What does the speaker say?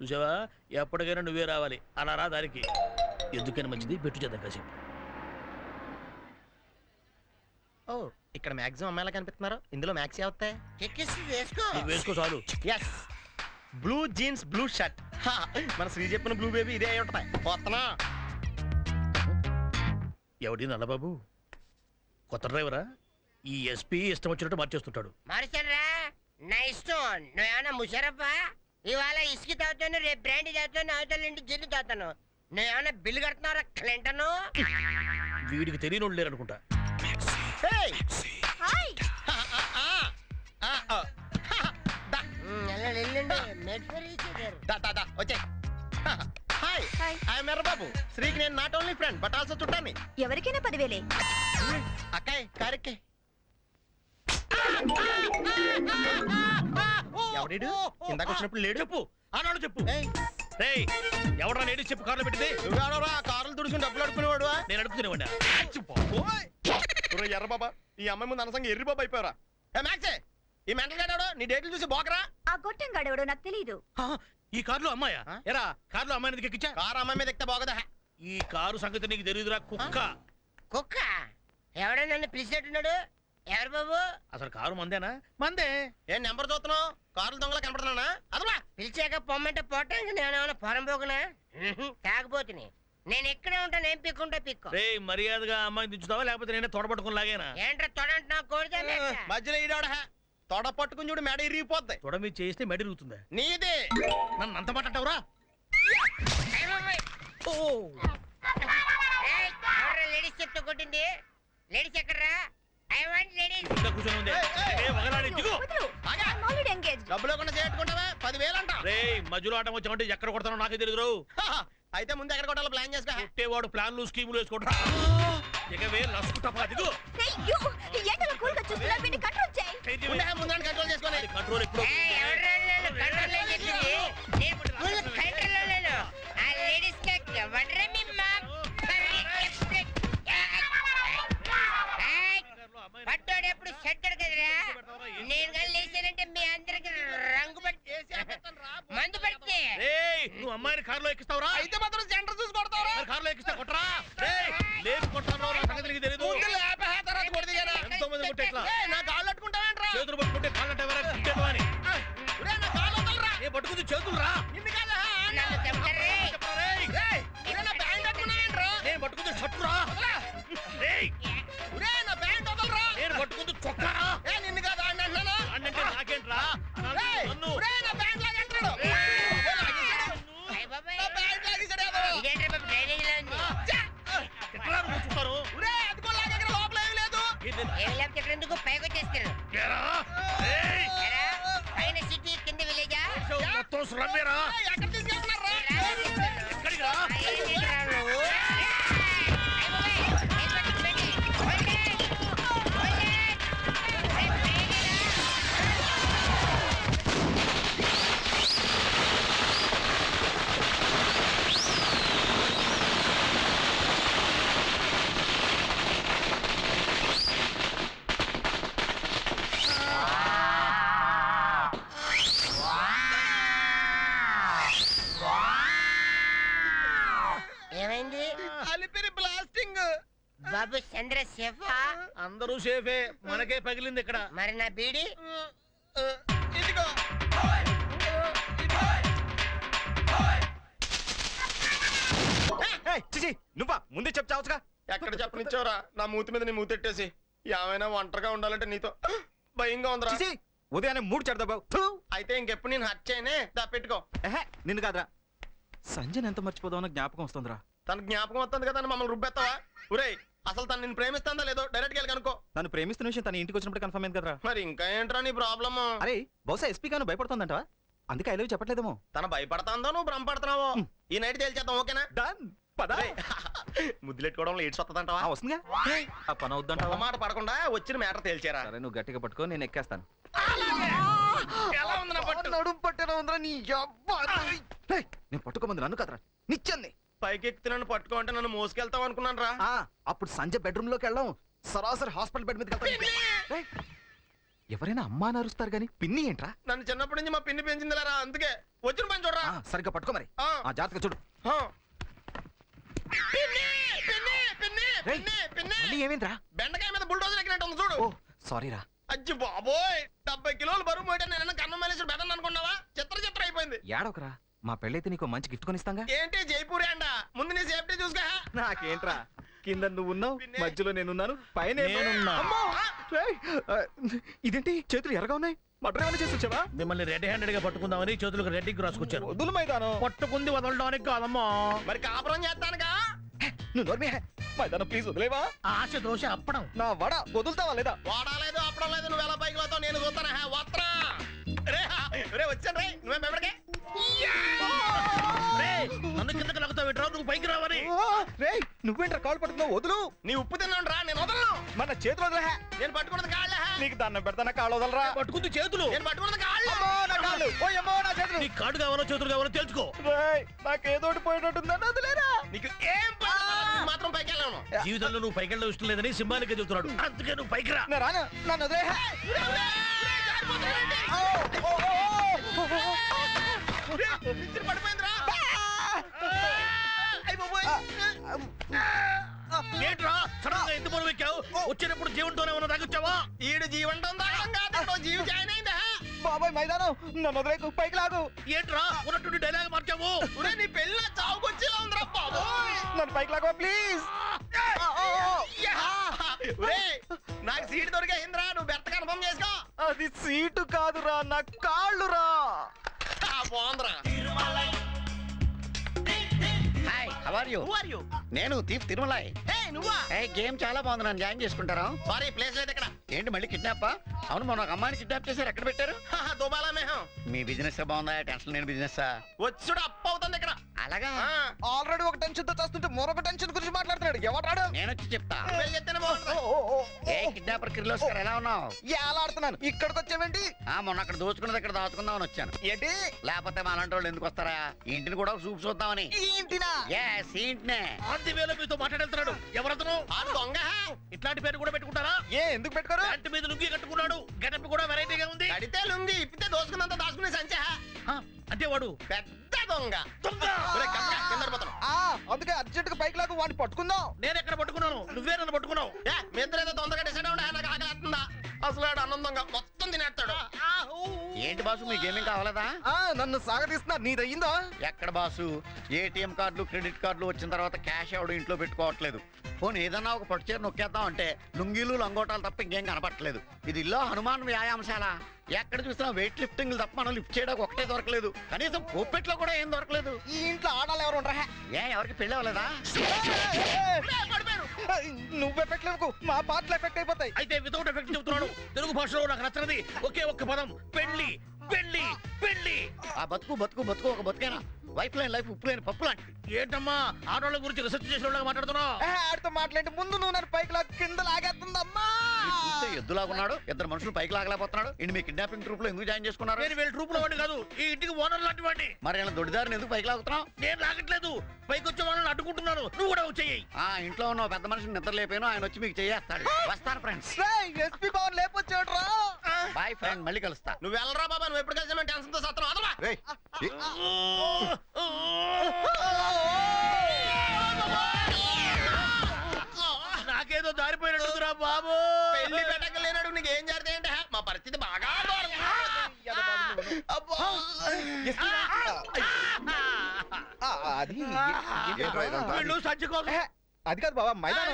చూసావా, ఎప్పటికైనా నువ్వే రావాలి. అలా రా దారికి. ఎందుకైనా మంచిది, పెట్టు చేద్దాం కాసేపు. ఓ, ఇక్కడ మాక్సిమం అమ్మాయిలా కనిపిస్తున్నారు. ఇందులో మ్యాక్స్ అవుతాయి. వేసుకో చాలు. Yes, blue jeans blue shirt. మన శ్రీ చెప్పిన బ్లూ బేబీ ఇదే అయి ఉంటాయి. పోతున్నా. ఎవడి నల్లబాబు కొత్త డ్రైవరా? ఈ ఎస్పీ ఇష్టం వచ్చినట్టు మార్చేస్తుంటాడు. మార్చరా నా ఇష్టం. నువ్వేమన్నా ముషరఫా? ఇవాళ ఇసుక తాగుతాను, రేపు బ్రాండీ తాగుతాను, అవతల ఇంటి జిల్లు తాగుతాను. నువ్వేమన్నా బిల్లు కడుతున్నారా క్లింటన్? వీడికి తెలియని లేరు అనుకుంటా. బాబు శ్రీకి నేను not only friend but also చుట్టాన్ని. ఎవరికైనా 10,000. అక్కాయ్ కారెక్కే. ఎవడు ఇందాక వచ్చినప్పుడు లేడు. చెప్పు అన్నాడు, చెప్పు. ఎవడరా లేడీ చెప్పు. కార్లో పెట్టింది నువ్వెవడరా? కార్లు తుడుచుకుని డబ్బులు అడుకునేవాడు. నేను అడుగుతునేవాడినా? ఎర్ర బాబా, ఈ అమ్మాయి ముందు అనసంగా ఎర్రి బాబా అయిపోయారా? మ్యాక్సే, ఈ మెంటల్ గాడు నీ డేట్లు చూసి బోకరా. ఆ గొట్టం గడవడో నాకు తెలీదు. ఈ కారులో అమ్మాయా? ఎరా కారులో అమ్మాయి ఎక్కించా? కారు అమ్మాయి మీద ఎక్కితే బాగోదా? ఈ కారు సంగతి నీకు తెలియదురా కుక్క. కుక్క ఎవడో నన్ను పిలిచినట్టున్నాడు. ఎవరు బాబు? అసలు కారు మందేనా? మందే. ఏం నెంబర్ చూస్తున్నావు? కార్లు దొంగలా కనపడుతున్నా? అదవా పిలిచాక పొమ్మంటే పోవటానికి నేనేమన్నా పొరం పోకునా? తాగబోతుని. నేను ఎక్కడే ఉంటాను. ఏం పిక్కుంటా పిక్కు. రే మర్యాదగా అమ్మాయిని దించుతావా లేకపోతే నేనే తోడపట్టుకుని లాగేనా? ఏంట్రా తొడంటున్నా? కోడితే మధ్యలో ఈడాడ తొడ పట్టుకుని చూడు మెడ ఇరిగిపోద్ది. తొడ మీద చేస్తే మెడ ఇరుగుతుందా? నీదే. నన్ను అంత మాట్లాడతావురా? లేడీస్ చెప్తూ కొట్టింది. లేడీస్ ఎక్కడరా? I want ladies. కూర్చొని ఉంది. డబ్బులు లేకుండా చేసుకుంటావా? 10,000 అంట. రే మధ్యలో ఆటం వచ్చామంటే ఎక్కడ కొడతానో నాకే తెలియదు. అయితే ముందు ఎక్కడ కొట్టాలో ప్లాన్ చేస్తా. కొట్టేవాడు ప్లాన్లు స్కీములు వేసుకుంటా. ఇక వేలు నసుకుంటా. అదిగో ముందు కంట్రోల్ చేసుకోవాలి. కంట్రోల్ ఎప్పుడు? పట్టోడెప్పుడు చెడ్డాడు కదరా. నేను కానీ లేచానంటే మీ అందరికి రంగు పట్టి మందు పడితే నువ్వు అమ్మాయిని కారులో ఎక్కిస్తావురా? అయితే మాత్రం సెంటర్ చూసి కొడతావురా? కారులో ఎక్కిస్తా కొట్టరా? లేపు కొట్టాను సంగతి నీకు తెలియదు. ఎంతో మంది కొట్టే నా కాళ్ళు పట్టుకుంటావేంట్రా? చేతులు పట్టుకుంటే కాళ్ళు అంటే కుట్టేదు అని. నా కాళ్ళు వదలరా. నేను పట్టుకుంది చేతులు రా. నిన్ను కాదా? నన్ను చంపరే. నా బ్యాండ్ పట్టుకున్నావేంట్రా? నేను పట్టుకుంది షర్టు రా. నా బ్యాండ్ వదలరా. నేను పట్టుకుంది చొక్కా రా. నిన్ను కాదా అంటున్నాను. అంటే నాకేంట్రా? నన్ను నా బ్యాండ్ లాగేంటాడు. ఇదేంట్రా బాబు డ్రైనేజ్ లో ఉంది. చూస్తారు ఏం లేకపోతే ఇక్కడ ఎందుకు పైకి వచ్చేస్తారు? పైన సిటీ కింద విలేజా? మొత్తం శ్రమేరా. ఎక్కడ తీసుకెళ్తున్నారా? ఎక్కడికి రా? ఏమైంది? అలిపిరి బ్లాస్టింగ్. బాబు చంద్ర సేఫా? అందరూ సేఫే, మనకే పగిలింది ఇక్కడ. మరి నా బీడి? ఇదిగో. నువ్వా ముందే చెప్తావుగా? ఎక్కడ చెప్పనిచ్చావురా? నా మూతి మీద నీ మూతెట్టేసి. ఏమైనా ఒంటరిగా ఉండాలంటే నీతో భయంగా ఉందిరా. ఉదయాన్నే 3 చెడదాబావు. అయితే ఇంకెప్పుడు నేను హత్య చేయనే. పెట్టుకో. నిన్ను కాదురా, సంజయ్ ఎంత మర్చిపోదామన్న జ్ఞాపకం వస్తుందిరా. తన జ్ఞాపకం వస్తుంది కదా మమ్మల్ని రుబ్బెత్తావా? ఒరేయ్, అసలు తను నిన్ను ప్రేమిస్తుందా లేదో డైరెక్ట్ గా కనుకో. తను ప్రేమిస్తున్న విషయం తన ఇంటికి వచ్చినప్పుడు కన్ఫర్మ్ అయింది కదరా. మరి ఇంకా ఏంట్రా నీ ప్రాబ్లమ్? అరే బహుశా ఎస్పీ గాను భయపడుతుందంటవా? అందుకే ఐ లవ్ చెప్పట్లేదేమో. తన భయపడతాందో నువ్వు భ్రమపడుతున్నావో. ఈ నైట్ తేల్చేద్దాం, ఓకేనా? డన్. పద. ముద్దులెట్టుకోవడంలో ఏడ్స్ వస్తుందంటావా? వస్తుందిగా. ఆ పని అవుద్దంటావా? మాట పడకుండా వచ్చిన మ్యాటర్ తేల్చారా? సరే నువ్వు గట్టిగా పట్టుకో, నేను ఎక్కేస్తాను. ఎలా ఉంది నా పట్టు? నడుము పట్టేలా ఉందిరా నీ యబ్బా. నేను పట్టుకోమంది నన్ను కదరా, నిచ్చింది. పైకి ఎక్కితే నన్ను పట్టుకోంటే నన్ను మోసుకెళ్తావు అనుకున్నాను రా. అప్పుడు సంజయ్ బెడ్రూమ్ లోకి వెళ్ళాం, సరాసరి హాస్పిటల్ బెడ్ మీదకి వెళ్తాం. ఎవరైనా అమ్మా అని అరుస్తారు గాని పిన్ని ఏంట్రా? నన్ను చిన్నప్పటి నుంచి మా పిన్ని పెంచిందిలేరా, అందుకే వచ్చిన పని చూడరా. సరిగ్గా పట్టుకో మరి. ఆ. జాగ్రత్తగా చూడు. ఆ. పిన్ని, పిన్ని, పిన్ని, రేయ్, పిన్ని, పిన్ని. మళ్ళీ ఏమైందిరా? బెండకాయ మీద బుల్డోజర్ ఎక్కినట్టు ఉంది చూడు. ఓ సారీరా. అజ్జి బాబోయ్, 70 కిలోలు బరువు మోయటం నేను కన్నం మేలేసి బెదన్ అనుకున్నావా? చిత్ర అయిపోయింది. ఏడవకరా, మా పెళ్ళైతే నీకు మంచి గిఫ్ట్ కొనిస్తాంగా. ఏంటి జైపూరి అండ, ముందు నీ సేఫ్టీ చూసుకో. నాకేంట్రా, కింద నువ్వు ఉన్నావు, పిన్ని. మధ్యలో నేనున్నాను, పైన నేనున్నా. అమ్మో! రేయ్, ఇదేంటి చేతులు ఎర్రగా ఉన్నాయి? మటర్ ఏమైనా చేసి వచ్చావా? మిమ్మల్ని రెడ్ హ్యాండెడ్ గా పట్టుకుందామని చేతులకు రెడ్ కి రాసుకొచ్చాను. వదులు మైదానం. పట్టుకుంది వదలడానికి కాదమ్మా. మరి కాపురం చేస్తానుగా. నువ్వు నోర్మే. మైదానం ప్లీజ్ వదిలేవా? ఆశ దోశ అప్పడం. నా వడ వదులుతావా లేదా? వాడాలేదు అప్పడం లేదు, నువ్వు ఎలా పైకి పోతావు నేను చూస్తాను. వస్త్రా రే, రే వచ్చాను రే, నువ్వేం ఎవరికే? రేయ్, నన్ను కిందకి లాగుతావు ఇట్రా, నువ్వు పైకి రావని. రేయ్, నువ్వేంట్రా కాల్ పట్టుకున్నావు? వదులు. నీ ఉప్పు తిన్నాను రా, నేను వదలను. మన చేతులు వదలహా. నేను పట్టుకున్నది కాళ్ళ. నీకు దండం పెడతానా, కాళ్ళు వదలరా. పట్టుకుంది చేతులు. నేను పట్టుకున్నది కాళ్ళ. అమ్మో, నా కాళ్ళు. ఓయమ్మో, నా చేతులు. నీకు కాడు కావాలో చేతులు కావాలో తెలుసుకో. రేయ్, నాకేదోటి పోయినట్టుందని వదిలేరా. నీకు ఏం పని లేదు, నేను మాత్రం పైకి వెళ్ళను. జీవితంలో నువ్వు పైకి వెళ్ళడం ఇష్టం లేదని సింబాలిక్ చెబుతున్నాడు, అందుకే నువ్వు పైకి రా. నేను రాను, నన్ను వదిలేహా. పడిపోయిందిరా. ఏంట్రా సడన్ గా ఎందుకు పొలం ఎక్కావు? వచ్చేటప్పుడు జీవంతోనే ఉన్న తాగొచ్చావా? ఈడు జీవంతం తాగడం కాదు, జీవి జాయిన్ అయిందా? బాబాయ్ మైదానం, నన్ను వదిలేకు, పైకి లాగు. ఏంట్రా ఉన్నట్టుండి డైలాగ్ మార్చావు? ఒరేయ్, నీ పెళ్ళి చావుకొచ్చేలా ఉందిరా బాబోయ్. నన్ను పైకి లాగో ప్లీజ్. ఒరేయ్, నాకు సీట్ దొరికేసిందిరా, నువ్వు బెర్త కన్ఫర్మ్ చేసుకో. అది సీటు కాదురా, నా కాళ్ళురా. బాగుందిరా. Hi, how are you? నేను తీప్ తిరుమలై. నువ్వా? గేమ్ చాలా బాగుంది, నన్ను జాయిన్ చేసుకుంటారా? సారీ, ప్లేస్ లేదు ఇక్కడ. ఏంటి మళ్ళీ కిడ్నాప్? అవును, మొన్న ఒక అమ్మాయిని కిడ్నాప్ చేశారు, ఎక్కడ పెట్టారు? దుబాలా మేహం. మీ బిజినెస్ బాగుందా? టెన్షన్ లేని బిజినెస్? వచ్చుడు అప్పు అవుతుంది ఇక్కడ. అలాగా? ఆల్రెడీ ఒక టెన్షన్ తో చేస్తుంటే మరొక టెన్షన్ గురించి మాట్లాడుతున్నాడు. ఎవరాడు? నేను వచ్చి చెప్తా. నువ్వు చెప్తేనే బాగుంటుంది. ఏ కిడ్నాపర్ కిర్లోస్కర్, ఎలా ఉన్నావు? ఏలాడుతున్నాను, ఇక్కడికి వచ్చావేంటి? మొన్న అక్కడ దోచుకున్నది ఇక్కడ దాచుకుందామని వచ్చాను. ఏంటి? లేకపోతే మా అలాంటి వాళ్ళు ఎందుకు వస్తారా? ఈ ఇంటిని కూడా చూపు చూద్దామని. ఏంటినా? Yes, ఈ ఇంటినే. ఆంటీ వేలో మీతో మాట్లాడుతున్నాడు. ఎవరతను? ఆ దొంగ. ఇట్లాంటి పేరు కూడా పెట్టుకుంటారా? ఎందుకు పెట్టుకోరు? ప్యాంట్ మీద లుంగి కట్టుకున్నాడు, గెటప్ కూడా వెరైటీగా ఉంది. కడితే లుంగి, ఇప్పితే దోసుకున్నంత దాచుకునే సంచా. ఆ, అంటే వాడు పెద్ద దొంగ. దొంగ. ఒరేయ్, కప్పగా, కింద పడిపోతాను. అందుకే అర్జెంట్ గా పైకి లాగు, వాడిని పట్టుకుందాం. నేను ఎక్కడ పట్టుకున్నాను? నువ్వే నన్ను పట్టుకున్నావు. మీ ఇద్దరు ఏదో తొందరగా డిసైడ్ అవ్వండి, నాకు ఆకలేస్తుందా? అసలు ఆడు అన్నం దొంగ, మొత్తం తినేస్తాడు. ఏంటి బాసు, మీ గేమింగ్ కావాలదా? నన్ను సాగదీస్తున్నారు, నీదయ్యిందా? ఎక్కడ బాసు, ఏటీఎం కార్డులు క్రెడిట్ కార్డులు వచ్చిన తర్వాత క్యాష్ ఎవడు ఇంట్లో పెట్టుకోవట్లేదు. పోనీ ఏదన్నా ఒక పట్టు చీర నొక్కేద్దాం అంటే లుంగీలు లంగోటాలు తప్ప ఇంకేం కనపట్లేదు. ఇది ఇల్లు హనుమాన్ వ్యాయామశాల. ఎక్కడ చూసినా వెయిట్ లిఫ్టింగ్ తప్ప మనం లిఫ్ట్ చేయడానికి ఒకటే దొరకలేదు. కనీసం పోపెట్లో కూడా ఏం దొరకలేదు. ఈ ఇంట్లో ఆడాలి ఎవరు ఉండరా? ఎవరికి పెళ్ళి అవ్వలేదా? నువ్వే పెట్టలేవు, మా పాటలు ఎఫెక్ట్ అయిపోతాయి. అయితే వితౌట్ ఎఫెక్ట్ చెబుతున్నాడు. తెలుగు భాషలో నాకు నచ్చనిది ఒకే ఒక్క పదం, పెళ్లి పెళ్లి పెళ్లి. ఆ బతుకు బతుకు బతుకు ఒక బతుకేనా? వైఫ్ లైన్ లైఫ్ ఉప్పు లేని పప్పు లాంటిది. ఏంటమ్మా ఆడవాళ్ళ గురించి రీసెర్చ్ చేసిన వాళ్ళగా మాట్లాడుతున్నావు? ఆడితో మాట్లాడి ముందు నువ్వు నన్ను పైకి లాగు, కింద లాగేస్తుందమ్మా. వీడు చూస్తే ఎద్దులాగున్నాడు, ఇద్దరు మనుషులు పైకి లాగలేకపోతున్నాడు. ఇంటి మీ కిడ్నాపింగ్ ట్రూప్ లో ఎందుకు జాయిన్ చేసుకున్నారు? నేను వీళ్ళ ట్రూప్ లో వాడిని కాదు, ఈ ఇంటికి ఓనర్ లాంటి వాడిని. మరి ఇలా దొడ్డిదారిని ఎందుకు పైకి లాగుతున్నావు? నేను లాగట్లేదు, పైకి వచ్చే వాళ్ళని అడ్డుకుంటున్నాను. నువ్వు కూడా వచ్చేయి. ఇంట్లో ఉన్న ఓ పెద్ద మనిషిని నిద్ర లేపాను, ఆయన వచ్చి మీకు చేయేస్తాడు. వస్తాను ఫ్రెండ్స్. ఎస్పీ భవన్ లేపొచ్చాడు రా. బాయ్ ఫ్రెండ్, మళ్ళీ కలుస్తా. నువ్వు వెళ్ళరా బాబా, నువ్వు ఎప్పుడు కలిసి టెన్షన్ తో సత్రం అదరా. నాకేదో దారిపోయినట్టురా బాబు. పెళ్లి పెట్టక లేనాడు నీకు ఏం జరిగింది ఏంటి? మా పరిస్థితి బాగా అది వీళ్ళు సంచి కోసం. అది కాదు బాబా, మైదానం.